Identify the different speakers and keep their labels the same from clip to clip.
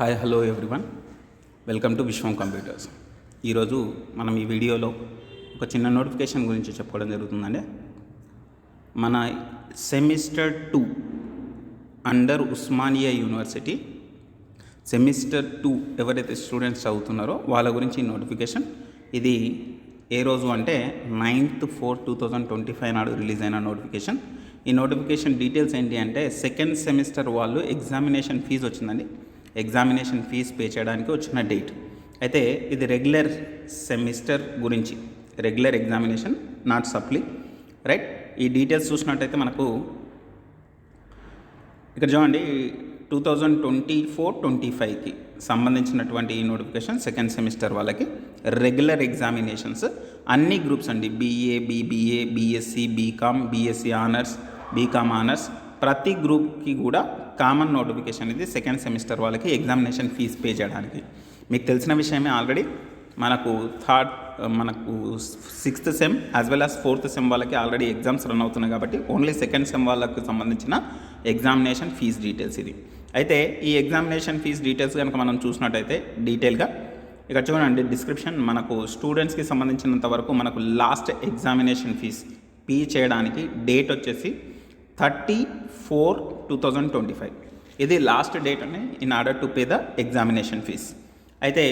Speaker 1: Hi hello everyone, welcome to Vishwam computers. ఈరోజు మనం ఈ వీడియోలో ఒక చిన్న నోటిఫికేషన్ గురించి చెప్పుకోవడం జరుగుతుందండి. మన semester 2 under Osmania university semester 2 ఎవరైతే స్టూడెంట్స్ చదువుతున్నారో వాళ్ళ గురించి నోటిఫికేషన్. ఇది ఏ రోజు అంటే 9th 4 2025 నాడు రిలీజ్ అయిన నోటిఫికేషన్. ఈ నోటిఫికేషన్ డీటెయిల్స్ ఏంటి అంటే, సెకండ్ సెమిస్టర్ వాళ్ళు ఎగ్జామినేషన్ ఫీజు వచ్చిందండి. ఎగ్జామినేషన్ ఫీజు పే చేయడానికి వచ్చిన డేట్ అయితే ఇది రెగ్యులర్ సెమిస్టర్ గురించి, regular examination, not supply, right. ఈ డీటెయిల్స్ చూసినట్టయితే మనకు ఇక్కడ చూడండి, 2024-25కి సంబంధించినటువంటి ఈ నోటిఫికేషన్ సెకండ్ సెమిస్టర్ వాళ్ళకి రెగ్యులర్ ఎగ్జామినేషన్స్ అన్ని గ్రూప్స్ అండి. BA, BBA, BSc, BCom, BSc honours, BCom honours, ప్రతి గ్రూప్కి కూడా కామన్ నోటిఫికేషన్. ఇది సెకండ్ సెమిస్టర్ వాళ్ళకి ఎగ్జామినేషన్ ఫీజు పే చేయడానికి. మీకు తెలిసిన విషయమే, ఆల్రెడీ మనకు మనకు 6th sem as well as 4th sem వాళ్ళకి ఆల్రెడీ ఎగ్జామ్స్ రన్ అవుతున్నాయి కాబట్టి ఓన్లీ సెకండ్ సెమ్ వాళ్ళకి సంబంధించిన ఎగ్జామినేషన్ ఫీజు డీటెయిల్స్ ఇది. అయితే ఈ ఎగ్జామినేషన్ ఫీజు డీటెయిల్స్ కనుక మనం చూసినట్టయితే డీటెయిల్గా ఇక్కడ చూడండి, డిస్క్రిప్షన్ మనకు స్టూడెంట్స్కి సంబంధించినంత వరకు మనకు లాస్ట్ ఎగ్జామినేషన్ ఫీజు పే చేయడానికి డేట్ వచ్చేసి 30/4/2025. ఇది లాస్ట్ డేట్ అని in order to pay the examination fee. అయితే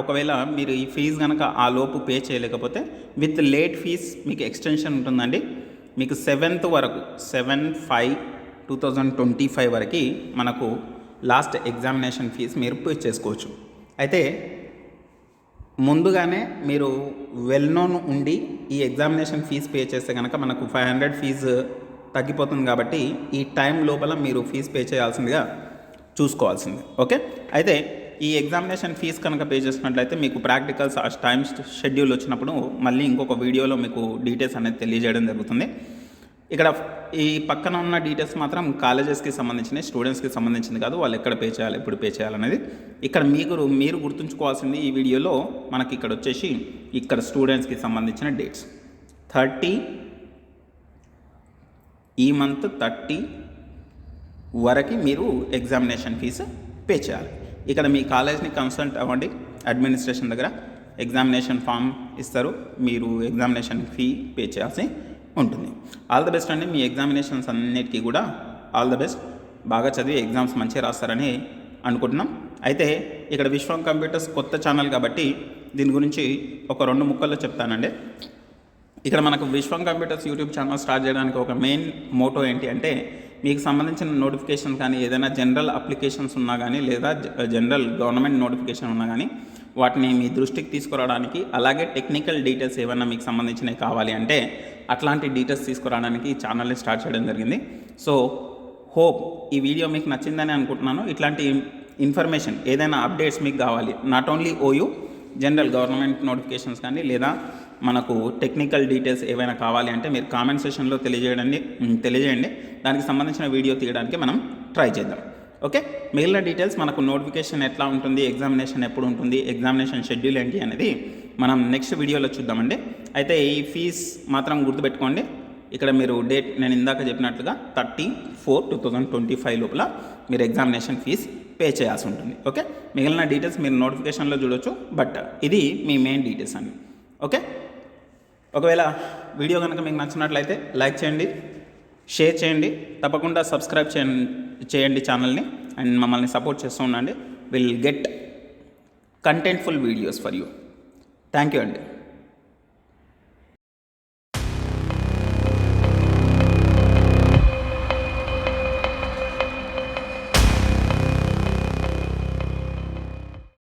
Speaker 1: ఒకవేళ మీరు ఈ ఫీజు కనుక ఆ లోపు పే చేయలేకపోతే విత్ లేట్ ఫీజ్ మీకు ఎక్స్టెన్షన్ ఉంటుందండి. మీకు 7th వరకు 7/5/2025 వరకు మనకు లాస్ట్ ఎగ్జామినేషన్ ఫీజు మీరు పే చేసుకోవచ్చు. అయితే ముందుగానే మీరు వెల్ నోన్ ఉండి ఈ ఎగ్జామినేషన్ ఫీజు పే చేస్తే కనుక మనకు 500 ఫీజు తగ్గిపోతుంది. కాబట్టి ఈ టైం లోపల మీరు ఫీజు పే చేయాల్సిందిగా చూసుకోవాల్సింది. ఓకే. అయితే ఈ ఎగ్జామినేషన్ ఫీజు కనుక పే చేసినట్లయితే మీకు ప్రాక్టికల్స్ ఆ టైం షెడ్యూల్ వచ్చినప్పుడు మళ్ళీ ఇంకొక వీడియోలో మీకు డీటెయిల్స్ అనేది తెలియజేయడం జరుగుతుంది. ఇక్కడ ఈ పక్కన ఉన్న డీటెయిల్స్ మాత్రం కాలేజెస్కి సంబంధించినవి, స్టూడెంట్స్కి సంబంధించింది కాదు. వాళ్ళు ఎక్కడ పే చేయాలి, ఎప్పుడు పే చేయాలనేది ఇక్కడ మీరు గుర్తుంచుకోవాల్సింది. ఈ వీడియోలో మనకి ఇక్కడ వచ్చేసి ఇక్కడ స్టూడెంట్స్కి సంబంధించిన డేట్స్ 30 ఈ మంత్ 30 వరకు మీరు ఎగ్జామినేషన్ ఫీజు పే చేయాలి. ఇక్కడ మీ కాలేజ్ని కన్సల్ట్ అవ్వండి, అడ్మినిస్ట్రేషన్ దగ్గర ఎగ్జామినేషన్ ఫామ్ ఇస్తారు, మీరు ఎగ్జామినేషన్ ఫీ పే చేయాల్సి ఉంటుంది. ఆల్ ద బెస్ట్ అండి. మీ ఎగ్జామినేషన్స్ అన్నిటికీ కూడా ఆల్ ద బెస్ట్. బాగా చదివి ఎగ్జామ్స్ మంచిగా రాస్తారని అనుకుంటున్నాం. అయితే ఇక్కడ విశ్వం కంప్యూటర్స్ కొత్త ఛానల్ కాబట్టి దీని గురించి ఒక 2 ముక్కల్లో చెప్తానండి. ఇక్కడ మనకు విశ్వం కంప్యూటర్స్ యూట్యూబ్ ఛానల్ స్టార్ట్ చేయడానికి ఒక మెయిన్ మోటో ఏంటి అంటే, మీకు సంబంధించిన నోటిఫికేషన్ కానీ ఏదైనా జనరల్ అప్లికేషన్స్ ఉన్నా కానీ లేదా జనరల్ గవర్నమెంట్ నోటిఫికేషన్ ఉన్నా కానీ వాటిని మీ దృష్టికి తీసుకురావడానికి, అలాగే టెక్నికల్ డీటెయిల్స్ ఏమైనా మీకు సంబంధించినవి కావాలి అంటే అట్లాంటి డీటెయిల్స్ తీసుకురావడానికి ఈ ఛానల్ని స్టార్ట్ చేయడం జరిగింది. సో హోప్ ఈ వీడియో మీకు నచ్చిందని అనుకుంటున్నాను. ఇట్లాంటి ఇన్ఫర్మేషన్ ఏదైనా అప్డేట్స్ మీకు కావాలి, not only OU, general government notifications కానీ లేదా మనకు టెక్నికల్ డీటెయిల్స్ ఏవైనా కావాలి అంటే మీరు కామెంట్ సెషన్లో తెలియజేయండి. దానికి సంబంధించిన వీడియో తీయడానికి మనం ట్రై చేద్దాం. ఓకే. మిగిలిన డీటెయిల్స్ మనకు నోటిఫికేషన్ ఎట్లా ఉంటుంది, ఎగ్జామినేషన్ ఎప్పుడు ఉంటుంది, ఎగ్జామినేషన్ షెడ్యూల్ ఏంటి అనేది మనం నెక్స్ట్ వీడియోలో చూద్దామండి. అయితే ఈ ఫీజ్ మాత్రం గుర్తుపెట్టుకోండి. ఇక్కడ మీరు డేట్ నేను ఇందాక చెప్పినట్లుగా 30/4/2025 లోపల మీరు ఎగ్జామినేషన్ ఫీజ్ పే చేయాల్సి ఉంటుంది. ఓకే. మిగిలిన డీటెయిల్స్ మీరు నోటిఫికేషన్లో చూడొచ్చు, బట్ ఇది మీ మెయిన్ డీటెయిల్స్ అండి. ఓకే. ఒకవేళ వీడియో కనుక మీకు నచ్చినట్లయితే లైక్ చేయండి, షేర్ చేయండి, తప్పకుండా సబ్స్క్రైబ్ చేయండి ఛానల్ని, అండ్ మమ్మల్ని సపోర్ట్ చేస్తూ ఉండండి. Will get contentful videos for you. Thank you అండి.